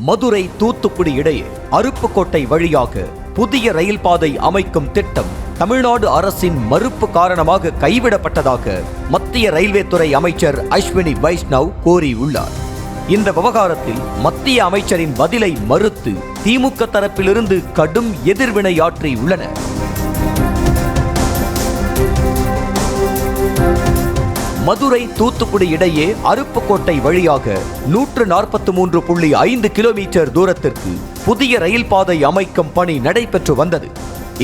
மதுரை தூத்துக்குடி இடையே அருப்புக்கோட்டை வழியாக புதிய ரயில் பாதை அமைக்கும் திட்டம் தமிழ்நாடு அரசின் மறுப்பு காரணமாக கைவிடப்பட்டதாக மத்திய ரயில்வே துறை அமைச்சர் அஸ்வினி வைஷ்ணவ் கூறியுள்ளார். இந்த விவகாரத்தில் மத்திய அமைச்சரின் பதிலை மறுத்து திமுக தரப்பிலிருந்து கடும் எதிர்வினையாற்றியுள்ளனர். மதுரை தூத்துக்குடி இடையே அருப்புக்கோட்டை வழியாக 143.5 கிலோமீட்டர் தூரத்திற்கு புதிய ரயில் பாதை அமைக்கும் பணி நடைபெற்று வந்தது.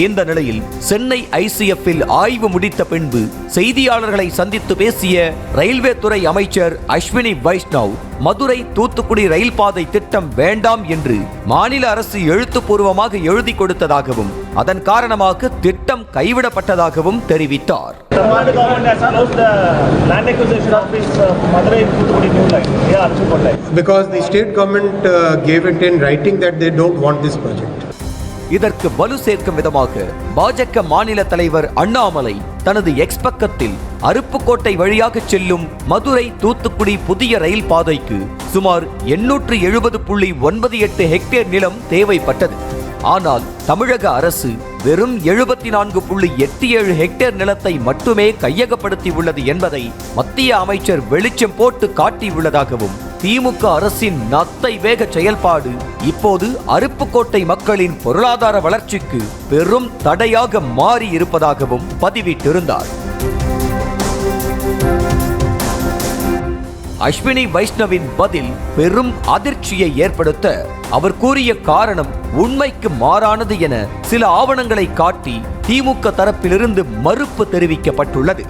இந்த நிலையில் சென்னை ஐசிஎஃப்பில் ஆய்வு முடித்த பின்பு செய்தியாளர்களை சந்தித்து பேசிய ரயில்வே துறை அமைச்சர் அஸ்வினி வைஷ்ணவ் மதுரை தூத்துக்குடி ரயில் பாதை திட்டம் வேண்டாம் என்று மாநில அரசு எழுத்துப்பூர்வமாக எழுதி கொடுத்ததாகவும் அதன் காரணமாக திட்டம் கைவிடப்பட்டதாகவும் தெரிவித்தார். Because the state government gave it in writing that they don't want this project. இதற்கு வலு சேர்க்கும் விதமாக பாஜக மாநில தலைவர் அண்ணாமலை தனது எக்ஸ் பக்கத்தில் அருப்புக்கோட்டை வழியாக செல்லும் மதுரை தூத்துக்குடி புதிய ரயில் பாதைக்கு சுமார் 870.98 ஹெக்டேர் நிலம் தேவைப்பட்டது. ஆனால் தமிழக அரசு வெறும் 74.87 ஹெக்டேர் நிலத்தை மட்டுமே கையகப்படுத்தியுள்ளது என்பதை மத்திய அமைச்சர் வெளிச்சம் போட்டு காட்டியுள்ளதாகவும் திமுக அரசின் நத்தை வேக செயல்பாடு இப்போது அருப்புக்கோட்டை மக்களின் பொருளாதார வளர்ச்சிக்கு பெரும் தடையாக மாறி இருப்பதாகவும் பதிவிட்டிருந்தார். அஸ்வினி வைஷ்ணவின் பதில் பெரும் அதிர்ச்சியை ஏற்படுத்த அவர் கூறிய காரணம் உண்மைக்கு மாறானது என சில ஆவணங்களை காட்டி திமுக தரப்பிலிருந்து மறுப்பு தெரிவிக்கப்பட்டுள்ளது.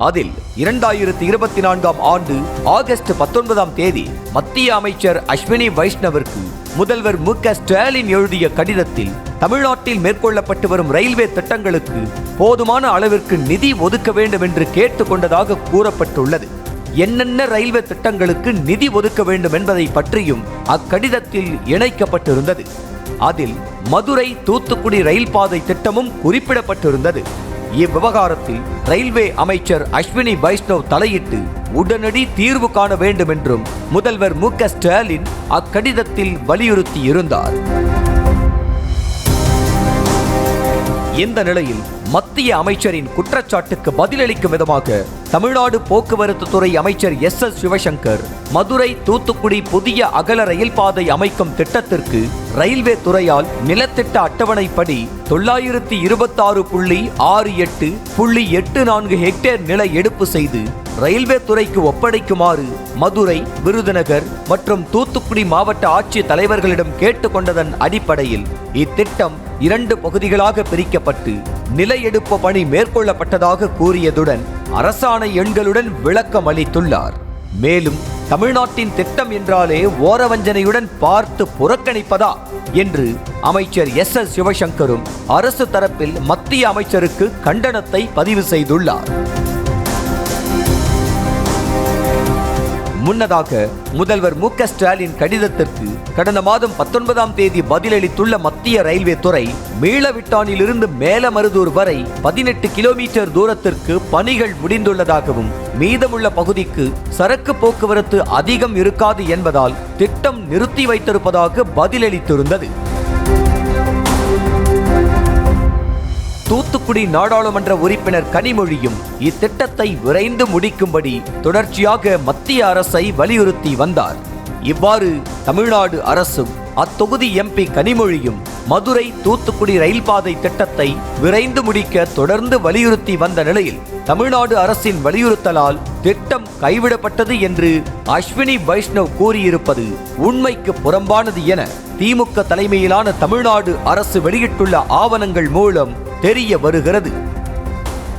அதில் 2024 ஆண்டு ஆகஸ்ட் 19ஆம் தேதி மத்திய அமைச்சர் அஸ்வினி வைஷ்ணவிற்கு முதல்வர் மு.க. ஸ்டாலின் எழுதிய கடிதத்தில் தமிழ்நாட்டில் மேற்கொள்ளப்பட்டு வரும் ரயில்வே திட்டங்களுக்கு போதுமான அளவிற்கு நிதி ஒதுக்க வேண்டும் என்று கேட்டுக்கொண்டதாக கூறப்பட்டுள்ளது. என்னென்ன ரயில்வே திட்டங்களுக்கு நிதி ஒதுக்க வேண்டும் என்பதை பற்றியும் அக்கடிதத்தில் இணைக்கப்பட்டிருந்தது. அதில் மதுரை தூத்துக்குடி ரயில் பாதை திட்டமும் குறிப்பிடப்பட்டிருந்தது. இவ்விவகாரத்தில் ரயில்வே அமைச்சர் அஸ்வினி வைஷ்ணவ் தலையிட்டு உடனடி தீர்வு காண வேண்டும் என்றும் முதல்வர் மு.க. ஸ்டாலின் அக்கடிதத்தில் வலியுறுத்தியிருந்தார். இந்த நிலையில் மத்திய அமைச்சரின் குற்றச்சாட்டுக்கு பதிலளிக்கும் விதமாக தமிழ்நாடு போக்குவரத்து துறை அமைச்சர் எஸ் சிவசங்கர் மதுரை தூத்துக்குடி புதிய அகல ரயில் பாதை அமைக்கும் திட்டத்திற்கு ரயில்வே துறையால் நிலத்திட்ட அட்டவணைப்படி 926.68.84 ஹெக்டேர் நில எடுப்பு செய்து ரயில்வே துறைக்கு ஒப்படைக்குமாறு மதுரை, விருதுநகர் மற்றும் தூத்துக்குடி மாவட்ட ஆட்சித் தலைவர்களிடம் கேட்டுக்கொண்டதன் அடிப்படையில் இத்திட்டம் 2 பகுதிகளாக பிரிக்கப்பட்டு நில எடுப்பு பணி மேற்கொள்ளப்பட்டதாக கூறியதுடன் அரசாணை எண்களுடன் விளக்கம் அளித்துள்ளார். மேலும் தமிழ்நாட்டின் திட்டம் என்றாலே ஓரவஞ்சனையுடன் பார்த்து புறக்கணிப்பதா என்று அமைச்சர் எஸ் சிவசங்கரும் அரசு தரப்பில் மத்திய அமைச்சருக்கு கண்டனத்தை பதிவு செய்துள்ளார். முன்னதாக முதல்வர் மு.க. ஸ்டாலின் கடிதத்திற்கு கடந்த மாதம் 19ஆம் தேதி பதிலளித்துள்ள மத்திய ரயில்வே துறை மீளவிட்டானிலிருந்து மேலமருதூர் வரை 18 கிலோமீட்டர் தூரத்திற்கு பணிகள் முடிந்துள்ளதாகவும் மீதமுள்ள பகுதிக்கு சரக்கு போக்குவரத்து அதிகம் இருக்காது என்பதால் திட்டம் நிறுத்தி வைத்திருப்பதாக பதிலளித்திருந்தது. தூத்துக்குடி நாடாளுமன்ற உறுப்பினர் கனிமொழியும் இத்திட்டத்தை விரைந்து முடிக்கும்படி தொடர்ச்சியாக மத்திய அரசை வலியுறுத்தி வந்தார். இவ்வாறு தமிழ்நாடு அரசும் அத்தொகுதி எம்பி கனிமொழியும் மதுரை தூத்துக்குடி ரயில் பாதை திட்டத்தை விரைந்து முடிக்க தொடர்ந்து வலியுறுத்தி வந்த நிலையில் தமிழ்நாடு அரசின் வலியுறுத்தலால் திட்டம் கைவிடப்பட்டது என்று அஸ்வினி வைஷ்ணவ் கூறியிருப்பது உண்மைக்கு புறம்பானது என திமுக தலைமையிலான தமிழ்நாடு அரசு வெளியிட்டுள்ள ஆவணங்கள் மூலம் தெரிய வருகிறது.